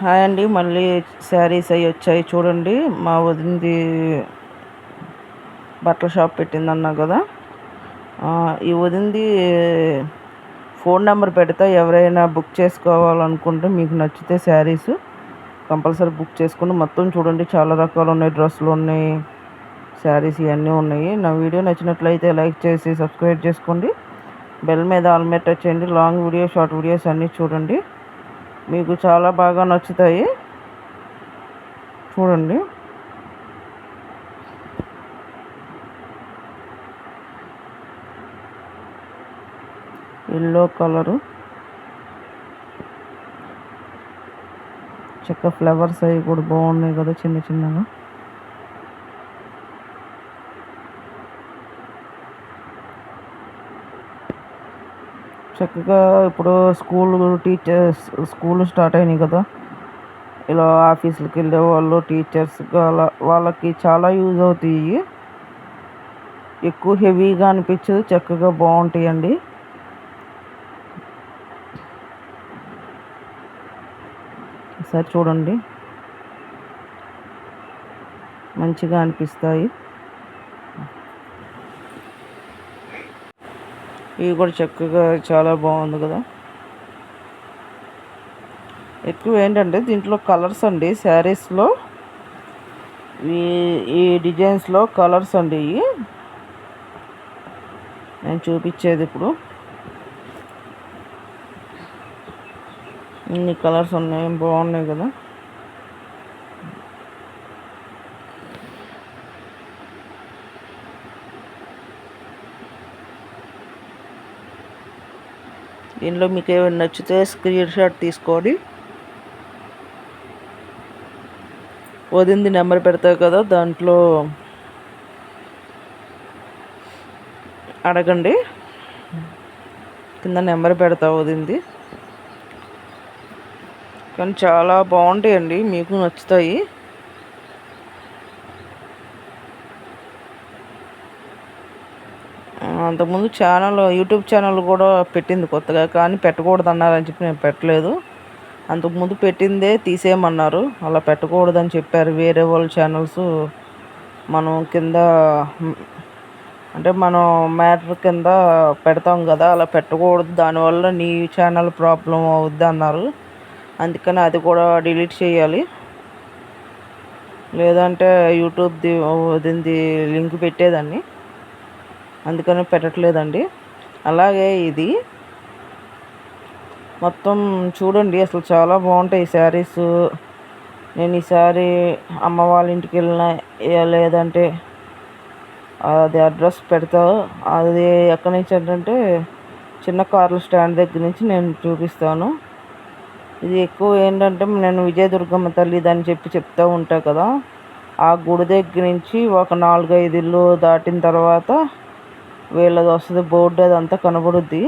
Hi అండి. మళ్ళీ శారీస్ అవి వచ్చాయి చూడండి. మా వదినది బట్టల షాప్ పెట్టిందన్నా కదా. ఈ వదినది ఫోన్ నెంబర్ పెడతా, ఎవరైనా బుక్ చేసుకోవాలనుకుంటే మీకు నచ్చితే శారీస్ కంపల్సరీ బుక్ చేసుకుని మొత్తం చూడండి. చాలా రకాలు ఉన్నాయి, డ్రెస్సులు ఉన్నాయి, శారీస్ ఇవన్నీ ఉన్నాయి. నా వీడియో నచ్చినట్లయితే లైక్ చేసి సబ్స్క్రైబ్ చేసుకోండి. బెల్ మీద ఆల్ మీద టచ్ చేయండి. లాంగ్ వీడియో, షార్ట్ వీడియోస్ అన్నీ చూడండి, మీకు చాలా బాగా నచ్చుతాయి. చూడండి. ఎల్లో కలరు, చెక్క ఫ్లవర్స్ అవి కూడా బాగున్నాయి కదా, చిన్న చిన్నగా. చక్కగా ఇప్పుడు స్కూల్ స్టార్ట్ అయినాయి కదా. ఇలా ఆఫీసులకి వెళ్ళే వాళ్ళు, టీచర్స్ వాళ్ళకి చాలా యూజ్ అవుతాయి. ఎక్కువ హెవీగా అనిపించదు, చక్కగా బాగుంటాయండి. ఒకసారి చూడండి, మంచిగా అనిపిస్తాయి. ఇవి కూడా చక్కగా చాలా బాగుంది కదా. ఎక్కువ ఏంటంటే దీంట్లో కలర్స్ అండి, శారీస్లో ఈ డిజైన్స్లో కలర్స్ అండి. ఇవి నేను చూపించేది ఇప్పుడు ఇన్ని కలర్స్ ఉన్నాయి, బాగున్నాయి కదా. దీనిలో మీకు ఏమైనా నచ్చితే స్క్రీన్ షాట్ తీసుకొని వదింది నెంబర్ పెడతావు కదా, దాంట్లో అడగండి. కింద నెంబర్ పెడతా వదింది. కానీ చాలా బాగుంటాయండి, మీకు నచ్చుతాయి. అంతకుముందు యూట్యూబ్ ఛానల్ కూడా పెట్టింది కొత్తగా, కానీ పెట్టకూడదు అన్నారని చెప్పి నేను పెట్టలేదు. అంతకుముందు పెట్టిందే తీసేయమన్నారు, అలా పెట్టకూడదని చెప్పారు. వేరే వాళ్ళ ఛానల్స్ మనం కింద అంటే మనం మ్యాటర్ కింద పెడతాం కదా, అలా పెట్టకూడదు, దానివల్ల నీ ఛానల్ ప్రాబ్లం అవుద్ది అన్నారు. అందుకని అది కూడా డిలీట్ చేయాలి, లేదంటే యూట్యూబ్ది దీనిది లింక్ పెట్టేదాన్ని. అందుకని పెట్టట్లేదండి. అలాగే ఇది మొత్తం చూడండి, అసలు చాలా బాగుంటాయి శారీస్. నేను ఈసారి అమ్మ వాళ్ళ ఇంటికి వెళ్ళిన, లేదంటే అది అడ్రస్ పెడతా. అది ఎక్కడి నుంచి అంటే చిన్న కార్ల స్టాండ్ దగ్గర నుంచి నేను చూపిస్తాను. ఇది ఎక్కువ ఏంటంటే నేను విజయదుర్గమ్మ తల్లిదని చెప్తూ ఉంటా కదా, ఆ గుడి దగ్గర నుంచి ఒక 4-5 ఇల్లు దాటిన తర్వాత వీళ్ళది వస్తుంది బోర్డు, అదంతా కనబడుద్ది.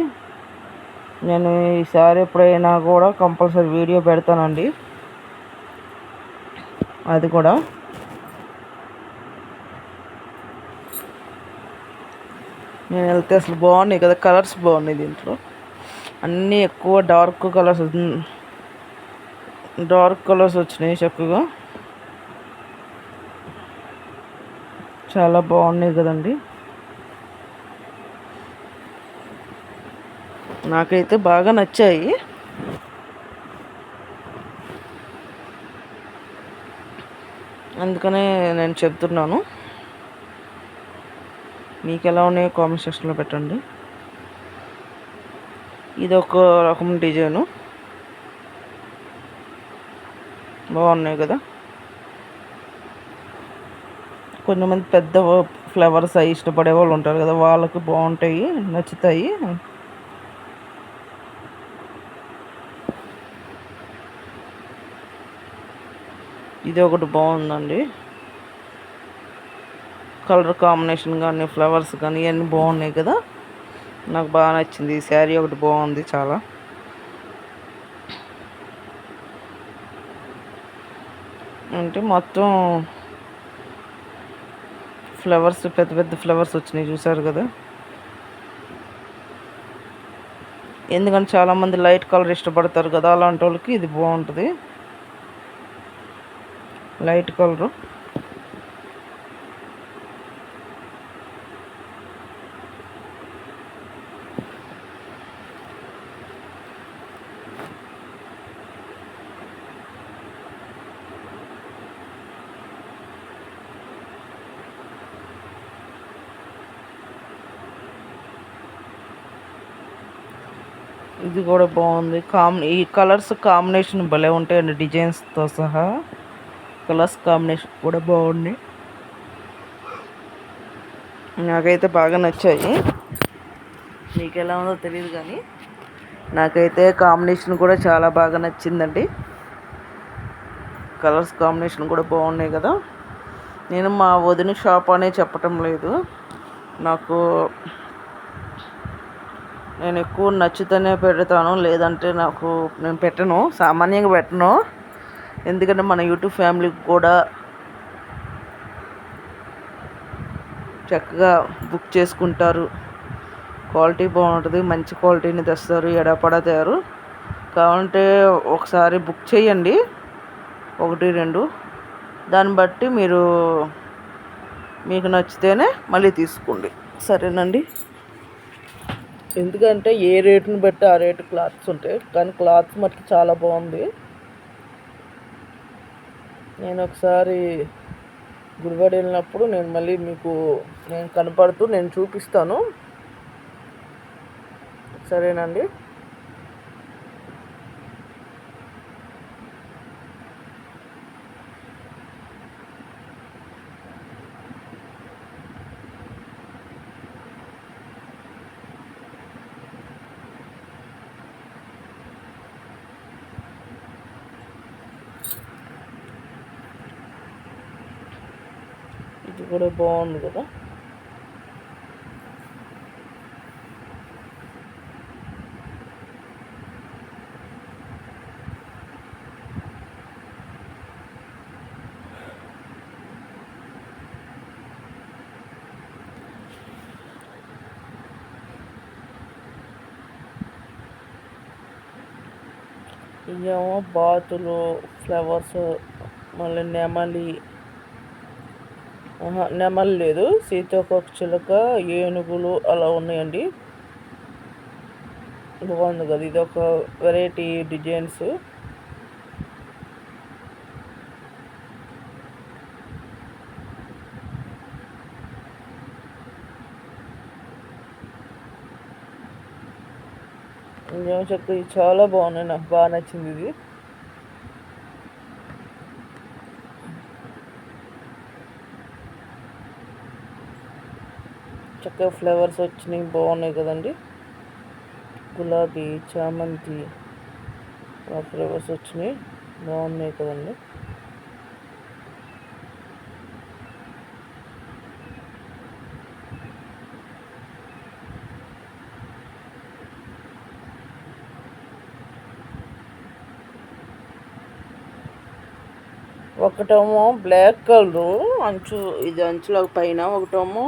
నేను ఈసారి ఎప్పుడైనా కూడా కంపల్సరీ వీడియో పెడతానండి. అది కూడా నేను వెళ్తే అసలు బాగున్నాయి కదా, కలర్స్ బాగున్నాయి. దీంట్లో అన్నీ ఎక్కువ డార్క్ కలర్స్ వచ్చినాయి, చక్కగా చాలా బాగున్నాయి కదండి. నాకైతే బాగా నచ్చాయి. అందుకనే నేను చెప్తున్నాను. మీకు ఎలా ఉన్నాయో కామెంట్ సెక్షన్లో పెట్టండి. ఇది ఒక రకం డిజైను, బాగున్నాయి కదా. కొంతమంది పెద్ద ఫ్లవర్స్ అవి ఇష్టపడే వాళ్ళు ఉంటారు కదా, వాళ్ళకి బాగుంటాయి, నచ్చుతాయి. ఇది ఒకటి బాగుందండి, కలర్ కాంబినేషన్ కానీ ఫ్లవర్స్ కానీ ఇవన్నీ బాగున్నాయి కదా. నాకు బాగా నచ్చింది. ఈ శారీ ఒకటి బాగుంది చాలా. అంటే మొత్తం ఫ్లవర్స్, పెద్ద పెద్ద ఫ్లవర్స్ వచ్చినాయి, చూసారు కదా. ఎందుకంటే చాలామంది లైట్ కలర్ ఇష్టపడతారు కదా, అలాంటి వాళ్ళకి ఇది బాగుంటుంది. Light colour. ఇది కూడా బాగుంది. ఈ కలర్స్ కాంబినేషన్ భలే ఉంటాయండి, డిజైన్స్తో సహా. కలర్స్ కాంబినేషన్ కూడా బాగుంది. నాకైతే బాగా నచ్చాయి. మీకు ఎలా ఉందో తెలియదు కానీ నాకైతే కాంబినేషన్ కూడా చాలా బాగా నచ్చిందండి. కలర్స్ కాంబినేషన్ కూడా బాగున్నాయి కదా. నేను మా వదిన షాప్ అనే చెప్పటం లేదు, నేను ఎక్కువ నచ్చితేనే పెడతాను, లేదంటే నేను పెట్టను, సామాన్యంగా పెట్టను. ఎందుకంటే మన యూట్యూబ్ ఫ్యామిలీకి కూడా చక్కగా బుక్ చేసుకుంటారు. క్వాలిటీ బాగుంటుంది, మంచి క్వాలిటీని తెస్తారు, ఎడపడా తయారు. కావాలంటే ఒకసారి బుక్ చేయండి, 1-2. దాన్ని బట్టి మీకు నచ్చితేనే మళ్ళీ తీసుకోండి, సరేనండి. ఎందుకంటే ఏ రేటుని బట్టి ఆ రేటు క్లాత్స్ ఉంటాయి, కానీ క్లాత్ మట్టుకు చాలా బాగుంది. నేను ఒకసారి గుడివాడ వెళ్ళినప్పుడు మళ్ళీ మీకు కనపడుతూ చూపిస్తాను, సరేనండి. ఇది కూడా బాగుంది కదా. ఇవేమో బాతులు, ఫ్లవర్స్, మళ్ళీ నెమలి లేదు, సీతాకోకచిలుక, ఏనుగులు అలా ఉన్నాయండి. బాగుంది కదా, ఇది ఒక వెరైటీ డిజైన్స్. చక్కగా చాలా బాగున్నాయి, నాకు బాగా నచ్చింది ఇది. చక్కగా ఫ్లవర్స్ వచ్చినాయి, బాగున్నాయి కదండి. గులాబీ, చామంతి ఫ్లవర్స్ వచ్చినాయి, బాగున్నాయి కదండి. ఒకటేమో బ్లాక్ కలరు అంచు, ఇది అంచుల పైన, ఒకటేమో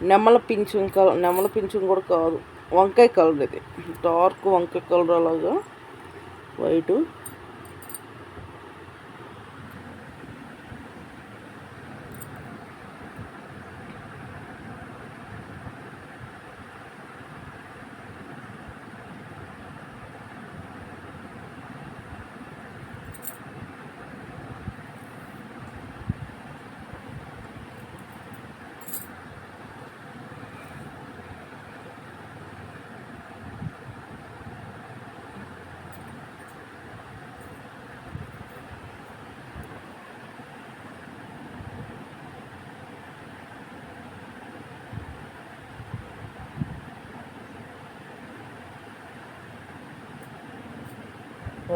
నెమల పింఛం కూడా కాదు, వంకాయ కలర్. ఇది డార్క్ వంకాయ కలర్, అలాగా వైటు.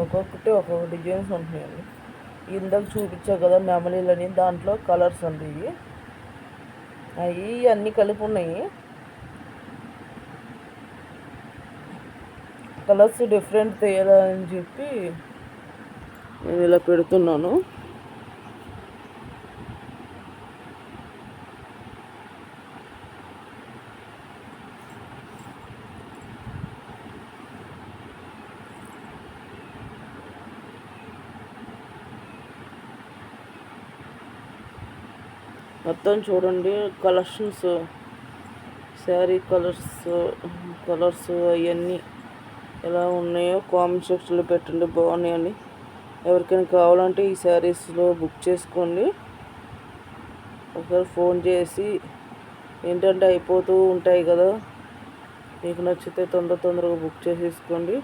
ఒక్కొక్కటి ఒక్కొక్క డిజైన్స్ ఉంటున్నాయండి. ఇందాక చూపించా కదా నెమలీలని, దాంట్లో కలర్స్ అండి ఇవి. అవి అన్నీ కలిపి ఉన్నాయి. కలర్స్ డిఫరెంట్ తేయాలని చెప్పి నేను ఇలా పెడుతున్నాను. మొత్తం చూడండి కలెక్షన్స్, శారీ కలర్స్ అవన్నీ ఎలా ఉన్నాయో కామెంట్ సెక్షన్లో పెట్టండి. బాగున్నాయండి. ఎవరికైనా కావాలంటే ఈ శారీస్లో బుక్ చేసుకోండి. ఒకసారి ఫోన్ చేసి, ఏంటంటే అయిపోతూ ఉంటాయి కదా, మీకు నచ్చితే తొందరగా బుక్ చేసేసుకోండి.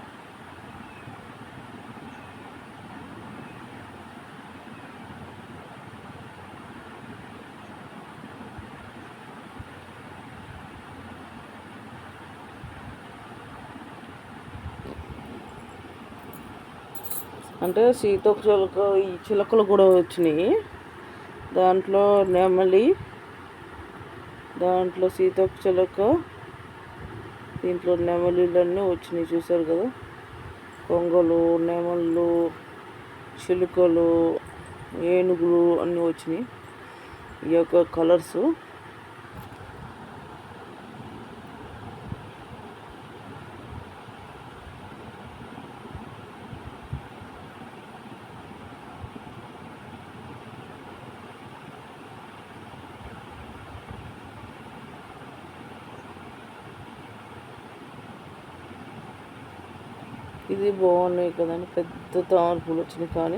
అంటే సీతోక ఈ చిలకలు కూడా వచ్చినాయి. దాంట్లో నెమలి, దాంట్లో సీతోక చిలక, దీంట్లో నెమలిలన్నీ వచ్చినాయి. చూసారు కదా, కొంగలు, నెమళ్ళు, చిలుకలు, ఏనుగులు అన్నీ వచ్చినాయి. ఈ యొక్క కలర్స్ ఇది బాగున్నాయి కదండి. పెద్ద తామర పూలు వచ్చినాయి. కానీ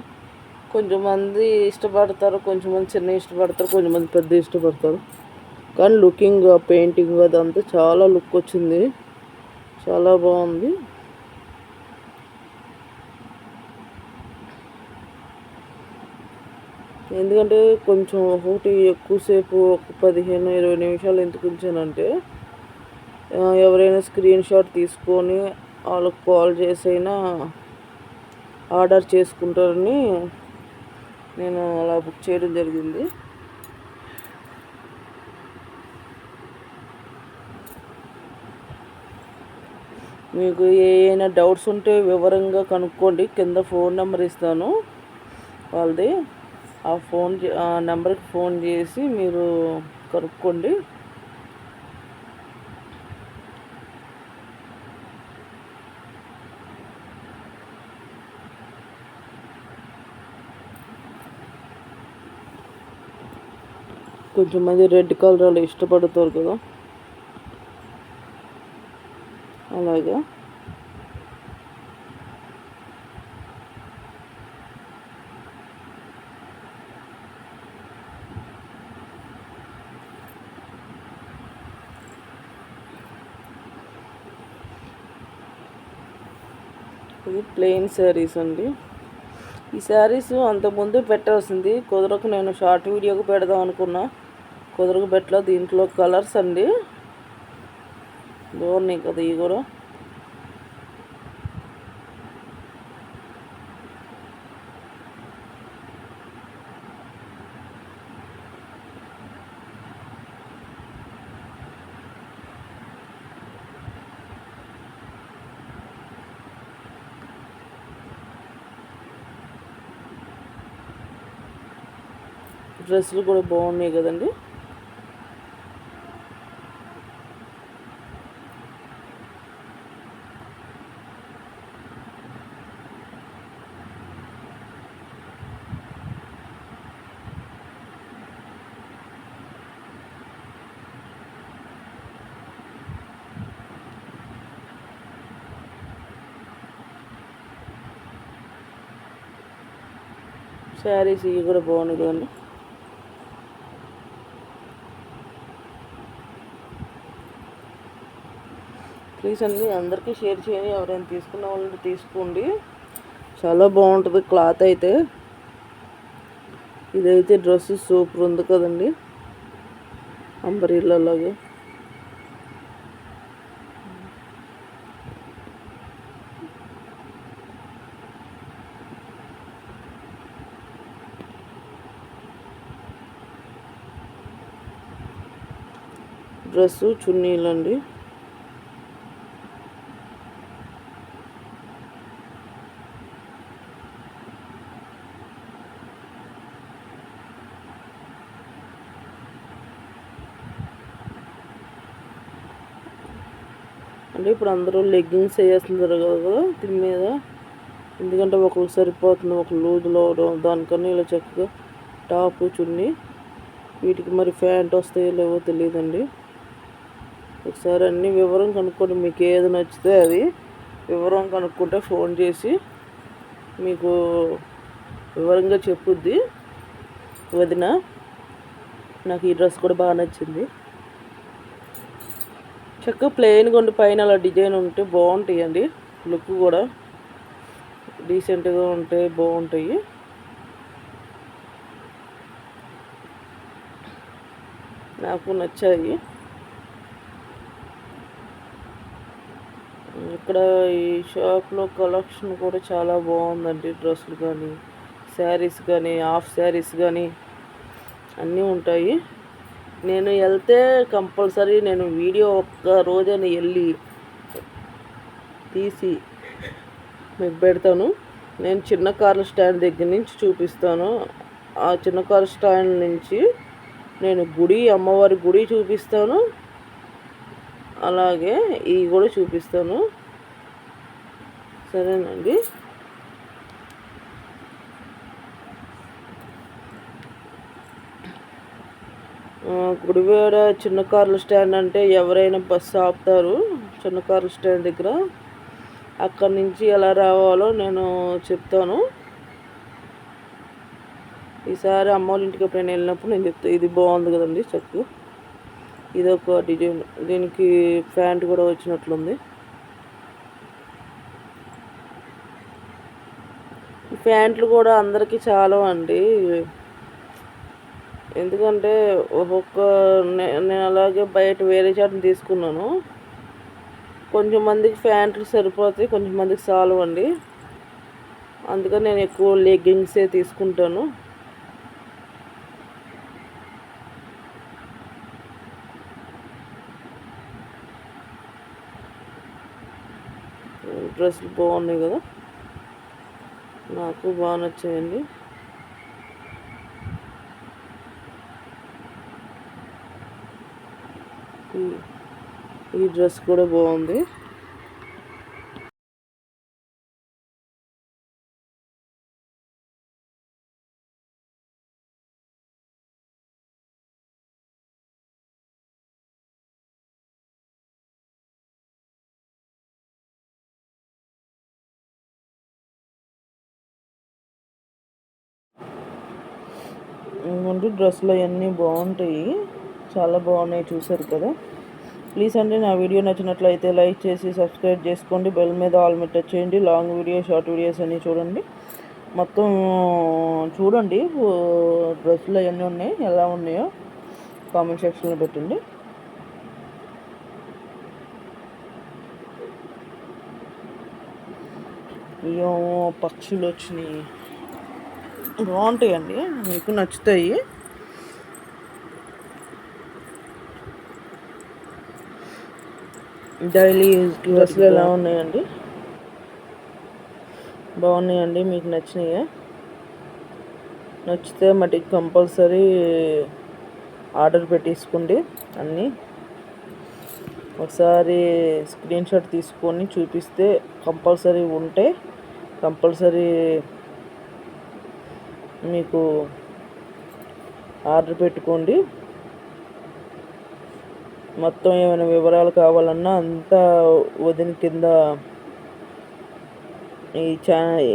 కొంచెంమంది ఇష్టపడతారు, కొంచెంమంది చిన్న ఇష్టపడతారు, కొంచెంమంది పెద్ద ఇష్టపడతారు. కానీ లుకింగ్, పెయింటింగ్ అదంతా చాలా లుక్ వచ్చింది. చాలా బాగుంది. ఎందుకంటే కొంచెం ఒకటి ఎక్కువసేపు ఒక 15-20 నిమిషాలు ఎందుకు ఉంచానంటే, ఎవరైనా స్క్రీన్ షాట్ తీసుకొని వాళ్ళకి కాల్ చేసైనా ఆర్డర్ చేసుకుంటారని నేను అలా బుక్ చేయడం జరిగింది. మీకు ఏమైనా డౌట్స్ ఉంటే వివరంగా కనుక్కోండి. కింద ఫోన్ నెంబర్ ఇస్తాను వాళ్ళది. ఆ నెంబర్కి ఫోన్ చేసి మీరు కనుక్కోండి. కొంచెం మంది రెడ్ కలర్ అలా ఇష్టపడతారు కదా, అలాగా. ఇది ప్లెయిన్ శారీస్ అండి. ఈ శారీస్ అంతకుముందు పెట్టాల్సింది, కుదరకు నేను షార్ట్ వీడియోకి పెడదాం అనుకున్నా, కుదరకు పెట్టలా. దీంట్లో కలర్స్ అండి బాగున్నాయి కదా. ఇవి కూడా డ్రెస్సులు కూడా బాగున్నాయి కదండి. శారీస్ ఇవి కూడా బాగున్నాయి కదండి. ప్లీజ్ అండి అందరికీ షేర్ చేయండి. ఎవరైనా తీసుకున్న వాళ్ళని తీసుకోండి. చాలా బాగుంటుంది క్లాత్ అయితే. ఇదైతే డ్రెస్ సూపర్ ఉంది కదండి, అంబరీలాగే. డ్రెస్సు చున్నీలండి. అంటే ఇప్పుడు అందరూ లెగ్గింగ్స్ వేస్తున్నారు కదా దీని మీద. ఎందుకంటే ఒకరికి సరిపోతుంది, ఒక లూజ్లో అవడం, దానికన్నా ఇలా చక్కగా టాపు చున్నీ వీటికి మరి ప్యాంట్ వస్తాయో లేవో తెలియదండి. ఒకసారి అన్ని వివరం కనుక్కోండి. మీకు ఏది నచ్చితే అది వివరం కనుక్కుంటే ఫోన్ చేసి మీకు వివరంగా చెప్పుద్ది. వదిన నాకు ఈ డ్రెస్ కూడా బాగా నచ్చింది. చక్కగా ప్లెయిన్గా ఉండి పైన అలా డిజైన్ ఉంటే బాగుంటాయి అండి. లుక్ కూడా డీసెంట్గా ఉంటే బాగుంటాయి. నాకు నచ్చాయి. ఇక్కడ ఈ షాప్లో కలెక్షన్ కూడా చాలా బాగుందండి. డ్రెస్సులు కానీ, శారీస్ కానీ, హాఫ్ శారీస్ కానీ అన్నీ ఉంటాయి. నేను వెళ్తే కంపల్సరీ నేను వీడియో ఒక్క రోజని వెళ్ళి తీసి మీకు పెడతాను. నేను చిన్న కార్ల స్టాండ్ దగ్గర నుంచి చూపిస్తాను. ఆ చిన్న కార్ల స్టాండ్ నుంచి నేను అమ్మవారి గుడి చూపిస్తాను. అలాగే ఇవి కూడా చూపిస్తాను. సరేనండి. గుడివాడ చిన్న కార్ల స్టాండ్ అంటే ఎవరైనా బస్సు ఆపుతారు చిన్న కార్ల స్టాండ్ దగ్గర. అక్కడి నుంచి ఎలా రావాలో నేను చెప్తాను. ఈసారి అమ్మ వాళ్ళ ఇంటికి ఎప్పుడైనా వెళ్ళినప్పుడు నేను చెప్తాను. ఇది బాగుంది కదండి చక్కగా. ఇదొక డిజైన్. దీనికి ప్యాంట్ కూడా వచ్చినట్లుంది. ప్యాంట్లు కూడా అందరికీ చాలా అండి. ఎందుకంటే నేను అలాగే బయట వేరే చాటుని తీసుకున్నాను. కొంచెం మందికి ప్యాంట్లు సరిపోతాయి, కొంచెం మందికి చాలవండి. అందుకని నేను ఎక్కువ లెగ్గింగ్సే తీసుకుంటాను. డ్రెస్సులు బాగున్నాయి కదా, నాకు బాగా నచ్చాయండి. ఈ డ్రెస్ కూడా బాగుంది. డ్రెస్సులు అవన్నీ బాగుంటాయి, చాలా బాగున్నాయి. చూసారు కదా. ప్లీజ్ అండి, నా వీడియో నచ్చినట్లయితే లైక్ చేసి సబ్స్క్రైబ్ చేసుకోండి. బెల్ మీద ఆల్ మీద టచ్ చేయండి. లాంగ్ వీడియో, షార్ట్ వీడియోస్ అన్నీ చూడండి. మొత్తం చూడండి. డ్రెస్సులు అవన్నీ ఉన్నాయి, ఎలా ఉన్నాయో కామెంట్ సెక్షన్లో పెట్టండి. ఏమో పక్షులు వచ్చినాయి, బాగుంటాయండి, మీకు నచ్చుతాయి. డైలీ యూజ్ డ్రెస్సులు ఎలా ఉన్నాయండి? బాగున్నాయండి, మీకు నచ్చినాయా? నచ్చితే మటుకు కంపల్సరీ ఆర్డర్ పెట్టేసుకోండి. అన్నీ ఒకసారి స్క్రీన్ షాట్ తీసుకొని చూపిస్తే కంపల్సరీ ఉంటే కంపల్సరీ మీకు ఆర్డర్ పెట్టుకోండి. మొత్తం ఏమైనా వివరాలు కావాలన్నా అంతా వదిన కింద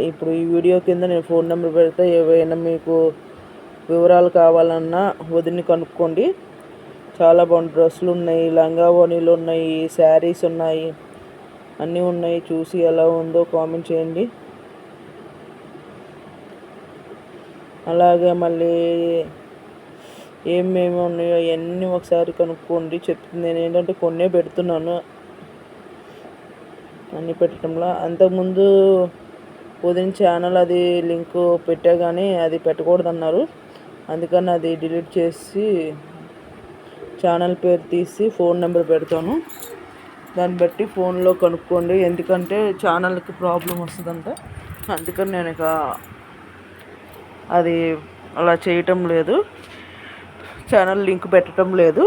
ఇప్పుడు ఈ వీడియో కింద నేను ఫోన్ నెంబర్ పెడితే ఏవైనా మీకు వివరాలు కావాలన్నా వదిని కనుక్కోండి. చాలా బాగుంది. డ్రెస్సులు ఉన్నాయి, లంగా ఓణీలు ఉన్నాయి, శారీస్ ఉన్నాయి, అన్నీ ఉన్నాయి. చూసి ఎలా ఉందో కామెంట్ చేయండి. అలాగే మళ్ళీ ఏమేమి ఉన్నాయో అవన్నీ ఒకసారి కనుక్కోండి. చెప్తుంది నేను ఏంటంటే కొన్నే పెడుతున్నాను, అన్నీ పెట్టడంలో. అంతకుముందు వదిన ఛానల్ అది లింక్ పెట్టా కానీ అది పెట్టకూడదన్నారు. అందుకని అది డిలీట్ చేసి ఛానల్ పేరు తీసి ఫోన్ నెంబర్ పెడతాను. దాన్ని బట్టి ఫోన్లో కనుక్కోండి. ఎందుకంటే ఛానల్కి ప్రాబ్లం వస్తుందంట. అందుకని నేను ఇక అది అలా చేయటం లేదు, ఛానల్ లింక్ పెట్టడం లేదు.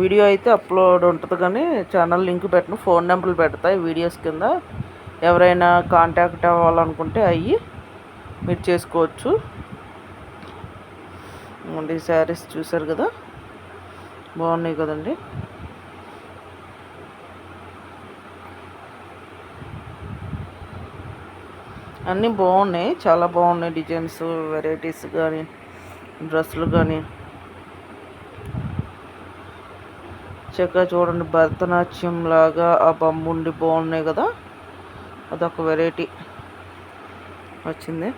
వీడియో అయితే అప్లోడ్ ఉంటుంది కానీ ఛానల్ లింక్ పెట్టను. ఫోన్ నెంబర్లు పెడతాయి వీడియోస్ కింద. ఎవరైనా కాంటాక్ట్ అవ్వాలనుకుంటే అయ్యి మీరు చేసుకోవచ్చు. ఈ శారీస్ చూసారు కదా, బాగున్నాయి కదండి. అన్నీ బాగున్నాయి, చాలా బాగున్నాయి. డిజైన్స్, వెరైటీస్ కానీ, డ్రెస్సులు కానీ చక్కగా చూడండి. భరతనాట్యం లాగా ఆ బొమ్ముండి బాగున్నాయి కదా, అదొక వెరైటీ వచ్చింది.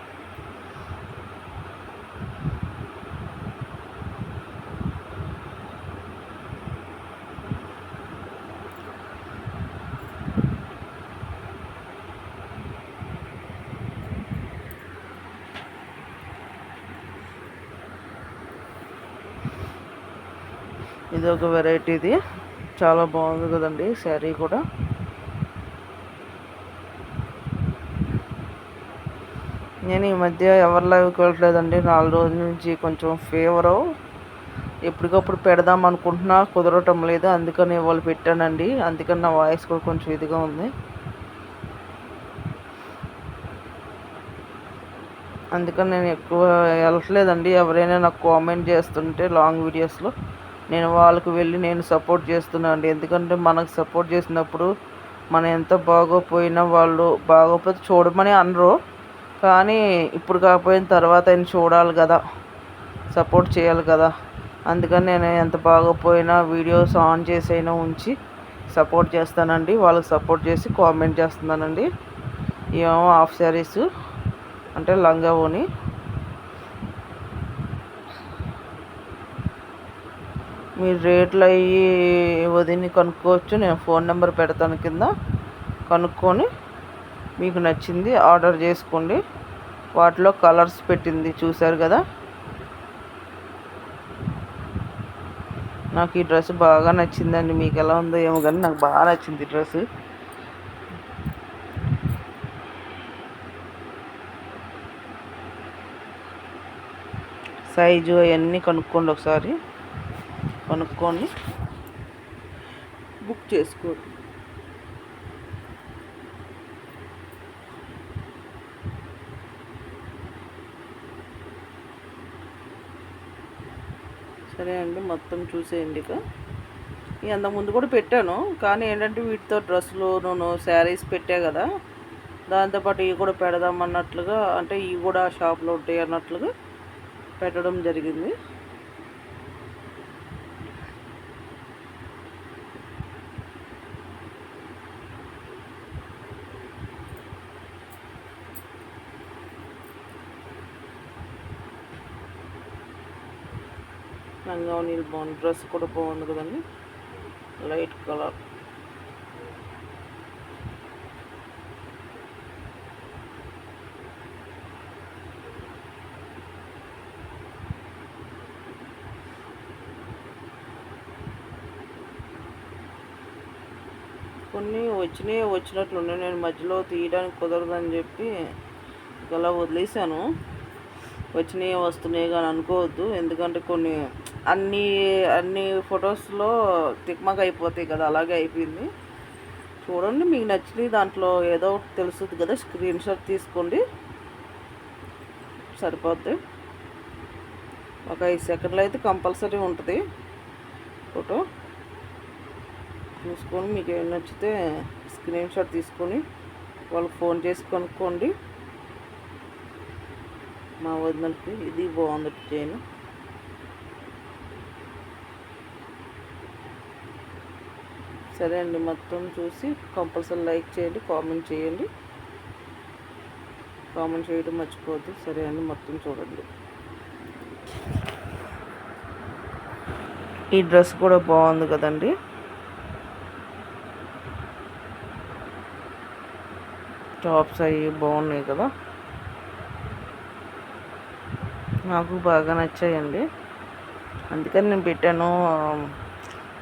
ఇది ఒక వెరైటీది, చాలా బాగుంది కదండి శారీ కూడా. నేను ఈ మధ్య ఎవరి లైవ్కి వెళ్ళట్లేదండి, 4 రోజుల నుంచి కొంచెం ఫీవరు. ఎప్పటికప్పుడు పెడదాం అనుకుంటున్నా, కుదరటం లేదు. అందుకని ఇవాళ పెట్టానండి. అందుకని నా వాయిస్ కూడా కొంచెం ఇదిగా ఉంది. అందుకని నేను ఎక్కువ వెళ్ళట్లేదండి. ఎవరైనా నాకు కామెంట్ చేస్తుంటే లాంగ్ వీడియోస్లో నేను వాళ్ళకి వెళ్ళి నేను సపోర్ట్ చేస్తున్నాను అండి. ఎందుకంటే మనకు సపోర్ట్ చేసినప్పుడు మనం ఎంత బాగోపోయినా వాళ్ళు బాగోపోతే చూడమని అనరు, కానీ ఇప్పుడు కాకపోయిన తర్వాత ఆయన చూడాలి కదా, సపోర్ట్ చేయాలి కదా. అందుకని నేను ఎంత బాగోపోయినా వీడియోస్ ఆన్ చేసి అయినా ఉంచి సపోర్ట్ చేస్తానండి. వాళ్ళకి సపోర్ట్ చేసి కామెంట్ చేస్తున్నానండి. ఏమో హాఫ్ శారీస్ అంటే లంగా ఓని. మీరు రేట్లు అయ్యి వదిని కనుక్కోవచ్చు. నేను ఫోన్ నెంబర్ పెడతాను కింద, కనుక్కొని మీకు నచ్చింది ఆర్డర్ చేసుకోండి. వాటిలో కలర్స్ పెట్టింది చూసారు కదా. నాకు ఈ డ్రెస్ బాగా నచ్చిందండి. మీకు ఎలా ఉందో ఏమో కానీ నాకు బాగా నచ్చింది డ్రెస్. సైజు అవన్నీ కనుక్కోండి ఒకసారి, కనుక్కొని బుక్ చేసుకోండి. సరే అండి, మొత్తం చూసేయండి. ఇక అంతకుముందు కూడా పెట్టాను, కానీ ఏంటంటే వీటితో డ్రెస్సులు నేను శారీస్ పెట్టా కదా, దాంతోపాటు ఇవి కూడా పెడదాం అన్నట్లుగా, అంటే ఇవి కూడా షాప్లో ఉంటాయి అన్నట్లుగా పెట్టడం జరిగింది. లంగా నీళ్ళు బాగుంది, డ్రెస్ కూడా బాగుంది కదండి, లైట్ కలర్. కొన్ని వచ్చినట్లున్నాయి. నేను మధ్యలో తీయడానికి కుదరదని చెప్పి ఇలా వదిలేసాను. వచ్చినాయి వస్తున్నాయి కానీ అనుకోవద్దు, ఎందుకంటే కొన్ని అన్ని ఫొటోస్లో తిక్మక అయిపోతాయి కదా, అలాగే అయిపోయింది. చూడండి, మీకు నచ్చినవి దాంట్లో ఏదో ఒకటి తెలుస్తుంది కదా, స్క్రీన్ షాట్ తీసుకోండి, సరిపోద్ది. ఒక 5 సెకండ్లు అయితే కంపల్సరీ ఉంటుంది ఫోటో. చూసుకొని మీకు ఏమి నచ్చితే స్క్రీన్ షాట్ తీసుకొని వాళ్ళకి ఫోన్ చేసి కనుక్కోండి. మా వదినకి ఇది బాగుంది డిజైన్. సరే అండి, మొత్తం చూసి కంపల్సరీ లైక్ చేయండి, కామెంట్ చేయండి. కామెంట్ చేయడం మర్చిపోవద్దు. సరే అండి, మొత్తం చూడండి. ఈ డ్రెస్ కూడా బాగుంది కదండి, టాప్స్ అవి బాగున్నాయి కదా, నాకు బాగా నచ్చాయండి. అందుకని నేను పెట్టాను,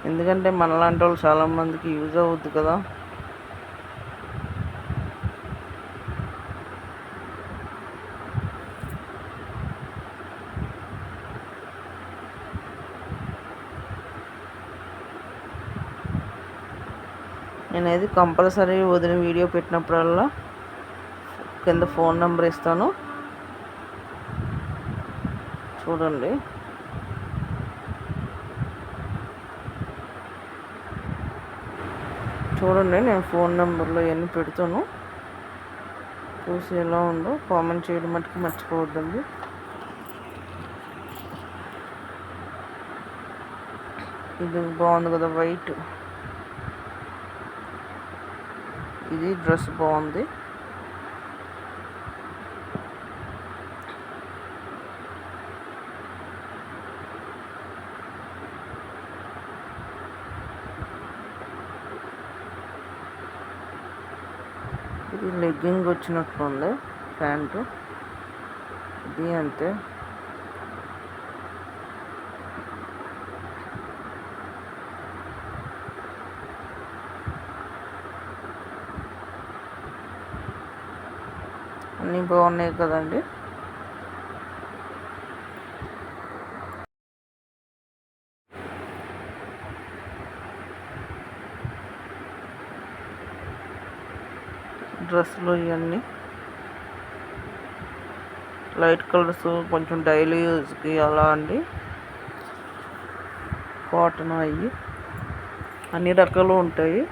ఎందుకంటే మనలాంటి వాళ్ళు చాలామందికి యూజ్ అవుద్ది కదా. నేనైతే కంపల్సరీ వదిన వీడియో పెట్టినప్పుడల్లా కింద ఫోన్ నెంబర్ ఇస్తాను, చూడండి. చూడండి, నేను ఫోన్ నెంబర్లో ఇవన్నీ పెడతాను, చూసి ఎలా ఉందో కామెంట్ చేయడం మటుకు మర్చిపోవద్దండి. ఇది బాగుంది కదా వైట్, ఇది డ్రెస్ బాగుంది. ఇది లెగ్గింగ్ వచ్చినట్లుంది ప్యాంటు, ఇది అంతే. అన్నీ బాగున్నాయి కదండి. డ్రెస్సులు ఇవన్నీ లైట్ కలర్స్, కొంచెం డైలీ యూజ్కి అలా అండి. కాటన్ అవి అన్ని రకాలు ఉంటాయి.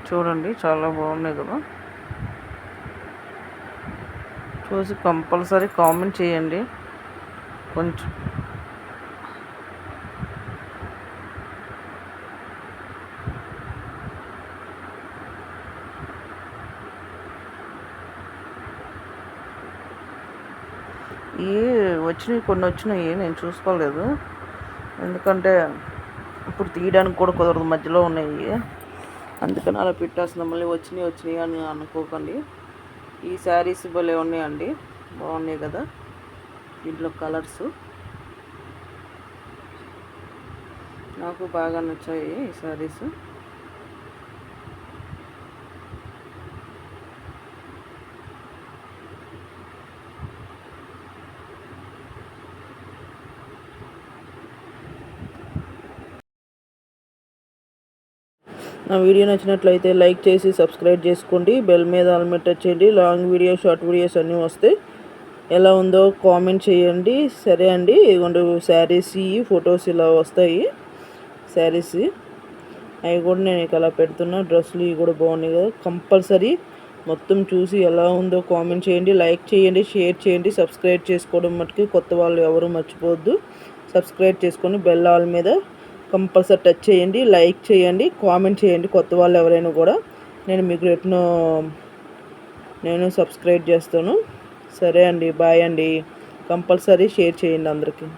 చూడండి, చాలా బాగున్నాయి కదా. చూసి కంపల్సరీ కామెంట్ చేయండి. కొంచెం కొన్ని వచ్చినాయి, నేను చూసుకోలేదు, ఎందుకంటే ఇప్పుడు తీయడానికి కూడా కుదరదు, మధ్యలో ఉన్నాయి, అందుకని అలా పెట్టేస్తున్నా. మళ్ళీ వచ్చినాయి అని అనుకోకండి. ఈ శారీస్ భలే ఉన్నాయండి, బాగున్నాయి కదా. దీంట్లో కలర్స్ నాకు బాగా నచ్చాయి ఈ శారీస్. నా వీడియో నచ్చినట్లయితే లైక్ చేసి సబ్స్క్రైబ్ చేసుకోండి, బెల్ మీద ఆల్మెంట్ టచ్ చేయండి. లాంగ్ వీడియో, షార్ట్ వీడియోస్ అన్నీ వస్తాయి. ఎలా ఉందో కామెంట్ చేయండి. సరే అండి, ఇదిగోండి శారీస్, ఫొటోస్ ఇలా వస్తాయి శారీస్, అవి కూడా నేను ఇక అలా పెడుతున్నా. డ్రెస్సులు ఇవి కూడా బాగున్నాయి కదా. కంపల్సరీ మొత్తం చూసి ఎలా ఉందో కామెంట్ చేయండి, లైక్ చేయండి, షేర్ చేయండి, సబ్స్క్రైబ్ చేసుకోవడం మటుకు కొత్త వాళ్ళు ఎవరు మర్చిపోవద్దు. సబ్స్క్రైబ్ చేసుకొని బెల్ ఆల్ మీద కంపల్సరీ టచ్ చేయండి, లైక్ చేయండి, కామెంట్ చేయండి. కొత్త వాళ్ళు ఎవరైనా కూడా నేను మీకు నేను సబ్స్క్రైబ్ చేస్తాను. సరే అండి, బాయ్ అండి. కంపల్సరీ షేర్ చేయండి అందరికీ.